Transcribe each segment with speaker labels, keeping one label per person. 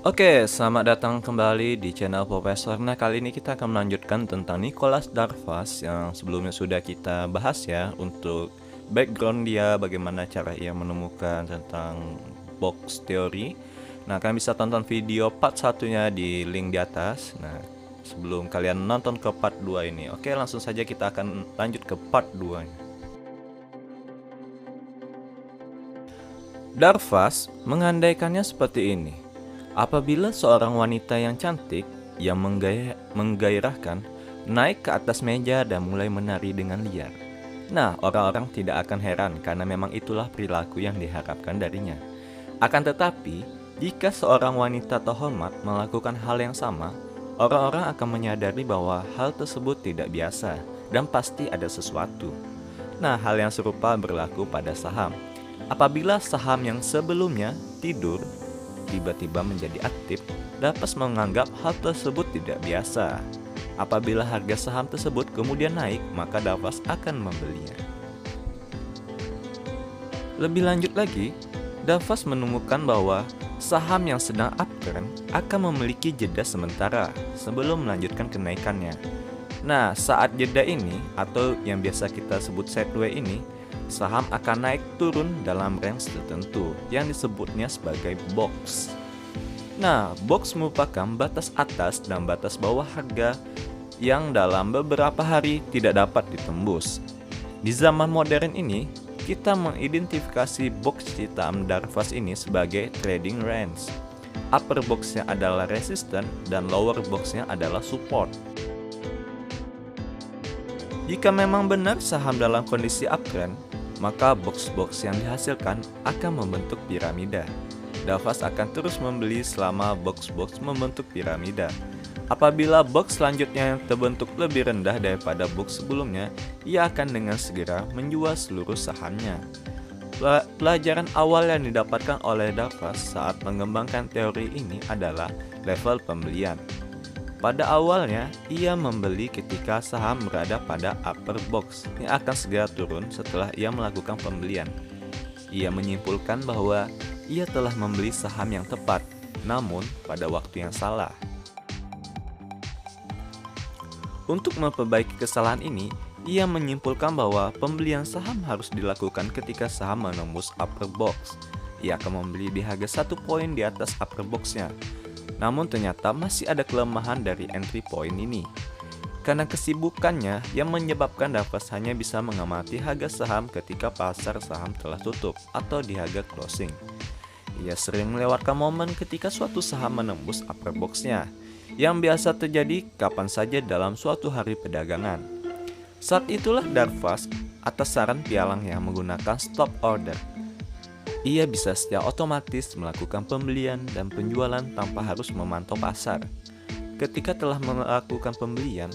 Speaker 1: Oke, selamat datang kembali di channel Profesor. Nah, kali ini kita akan melanjutkan tentang Nicholas Darvas yang sebelumnya sudah kita bahas ya, untuk background dia, bagaimana cara ia menemukan tentang box theory. Nah, kalian bisa tonton video part satunya di link di atas. Nah, sebelum kalian nonton ke part 2 ini. Oke, langsung saja kita akan lanjut ke part 2. Darvas mengandaikannya seperti ini. Apabila seorang wanita yang cantik, yang menggairahkan, naik ke atas meja dan mulai menari dengan liar. Nah, orang-orang tidak akan heran karena memang itulah perilaku yang diharapkan darinya. Akan tetapi, jika seorang wanita terhormat melakukan hal yang sama, orang-orang akan menyadari bahwa hal tersebut tidak biasa dan pasti ada sesuatu. Nah, hal yang serupa berlaku pada saham. Apabila saham yang sebelumnya tidur tiba-tiba menjadi aktif, dapat menganggap hal tersebut tidak biasa. Apabila harga saham tersebut kemudian naik, maka Darvas akan membelinya. Lebih lanjut lagi, Darvas menemukan bahwa saham yang sedang uptrend akan memiliki jeda sementara sebelum melanjutkan kenaikannya. Nah, saat jeda ini, atau yang biasa kita sebut sideways ini, saham akan naik turun dalam range tertentu yang disebutnya sebagai box. Nah, box merupakan batas atas dan batas bawah harga yang dalam beberapa hari tidak dapat ditembus. Di zaman modern ini, kita mengidentifikasi box hitam Darvas ini sebagai trading range. Upper boxnya adalah resistance dan lower boxnya adalah support. Jika memang benar saham dalam kondisi uptrend, maka box-box yang dihasilkan akan membentuk piramida. Darvas akan terus membeli selama box-box membentuk piramida. Apabila box selanjutnya yang terbentuk lebih rendah daripada box sebelumnya, ia akan dengan segera menjual seluruh sahamnya. Pelajaran awal yang didapatkan oleh Darvas saat mengembangkan teori ini adalah level pembelian. Pada awalnya, ia membeli ketika saham berada pada upper box yang akan segera turun setelah ia melakukan pembelian. Ia menyimpulkan bahwa ia telah membeli saham yang tepat, namun pada waktu yang salah. Untuk memperbaiki kesalahan ini, ia menyimpulkan bahwa pembelian saham harus dilakukan ketika saham menembus upper box. Ia akan membeli di harga 1 poin di atas upper boxnya. Namun ternyata masih ada kelemahan dari entry point ini. Karena kesibukannya yang menyebabkan Darvas hanya bisa mengamati harga saham ketika pasar saham telah tutup atau di harga closing. Ia sering melewatkan momen ketika suatu saham menembus upper boxnya, yang biasa terjadi kapan saja dalam suatu hari perdagangan. Saat itulah Darvas atas saran pialang yang menggunakan stop order. Ia bisa secara otomatis melakukan pembelian dan penjualan tanpa harus memantau pasar. Ketika telah melakukan pembelian,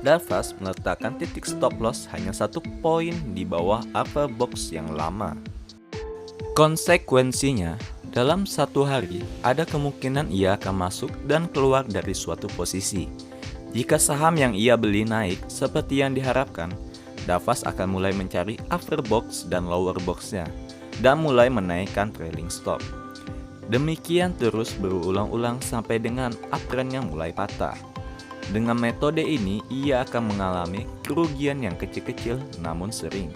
Speaker 1: Darvas meletakkan titik stop loss hanya 1 poin di bawah upper box yang lama. Konsekuensinya, dalam satu hari ada kemungkinan ia akan masuk dan keluar dari suatu posisi. Jika saham yang ia beli naik seperti yang diharapkan, Darvas akan mulai mencari upper box dan lower boxnya dan mulai menaikkan trailing stop. Demikian terus berulang-ulang sampai dengan uptrend yang mulai patah. Dengan metode ini, ia akan mengalami kerugian yang kecil-kecil namun sering.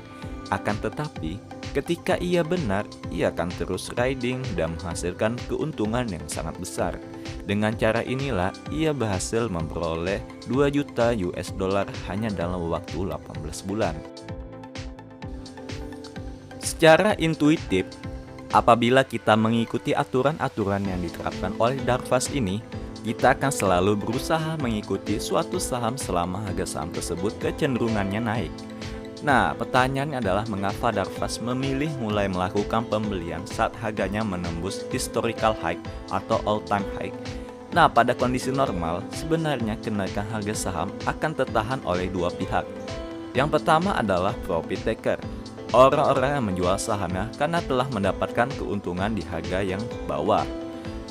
Speaker 1: Akan tetapi, ketika ia benar, ia akan terus riding dan menghasilkan keuntungan yang sangat besar. Dengan cara inilah, ia berhasil memperoleh 2 juta US dollar hanya dalam waktu 18 bulan. Secara intuitif, apabila kita mengikuti aturan-aturan yang diterapkan oleh Darvas ini, kita akan selalu berusaha mengikuti suatu saham selama harga saham tersebut kecenderungannya naik. Nah, pertanyaannya adalah mengapa Darvas memilih mulai melakukan pembelian saat harganya menembus historical high atau all-time high. Nah, pada kondisi normal, sebenarnya kenaikan harga saham akan tertahan oleh dua pihak. Yang pertama adalah profit taker. Orang-orang yang menjual sahamnya karena telah mendapatkan keuntungan di harga yang bawah.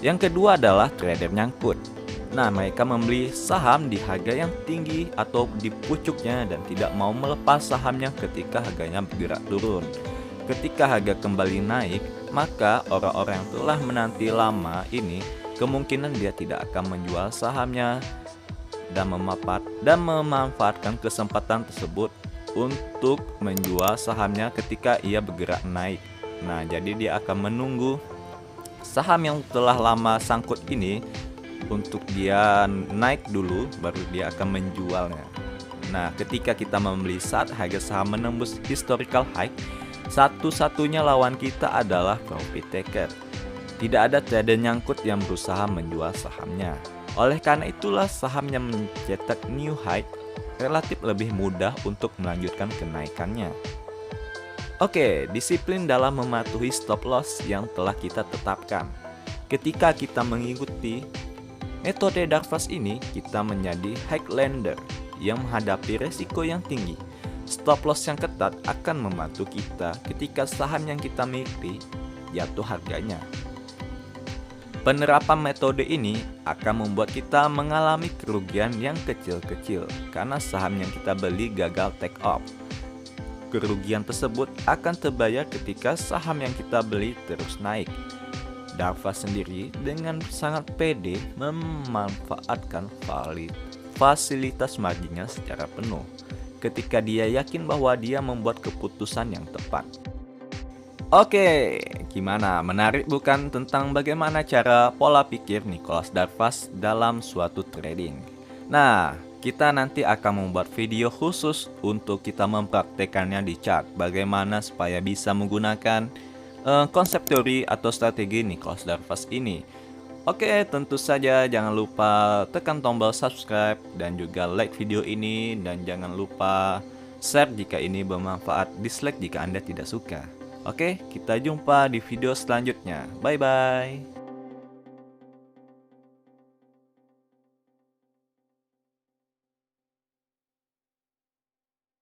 Speaker 1: Yang kedua adalah trader nyangkut. Nah, mereka membeli saham di harga yang tinggi atau di pucuknya dan tidak mau melepas sahamnya ketika harganya bergerak turun. Ketika harga kembali naik, maka orang-orang yang telah menanti lama ini kemungkinan dia tidak akan menjual sahamnya dan memanfaatkan kesempatan tersebut untuk menjual sahamnya ketika ia bergerak naik. Nah, jadi dia akan menunggu saham yang telah lama sangkut ini untuk dia naik dulu, baru dia akan menjualnya. Nah, ketika kita membeli saat harga saham menembus historical high, satu-satunya lawan kita adalah profit taker. Tidak ada trader nyangkut yang berusaha menjual sahamnya. Oleh karena itulah saham yang mencetak new high relatif lebih mudah untuk melanjutkan kenaikannya. Oke, disiplin dalam mematuhi stop loss yang telah kita tetapkan. Ketika kita mengikuti metode Darvas ini, kita menjadi highlander yang menghadapi resiko yang tinggi. Stop loss yang ketat akan membantu kita ketika saham yang kita miliki jatuh harganya. Penerapan metode ini akan membuat kita mengalami kerugian yang kecil-kecil karena saham yang kita beli gagal take off. Kerugian tersebut akan terbayar ketika saham yang kita beli terus naik. Darvas sendiri dengan sangat pede memanfaatkan fasilitas marginnya secara penuh ketika dia yakin bahwa dia membuat keputusan yang tepat. Oke, gimana? Menarik bukan tentang bagaimana cara pola pikir Nicholas Darvas dalam suatu trading? Nah, kita nanti akan membuat video khusus untuk kita mempraktekannya di chart. Bagaimana supaya bisa menggunakan konsep teori atau strategi Nicholas Darvas ini. Oke, tentu saja jangan lupa tekan tombol subscribe dan juga like video ini. Dan jangan lupa share jika ini bermanfaat, dislike jika Anda tidak suka. Oke, kita jumpa di video selanjutnya. Bye-bye.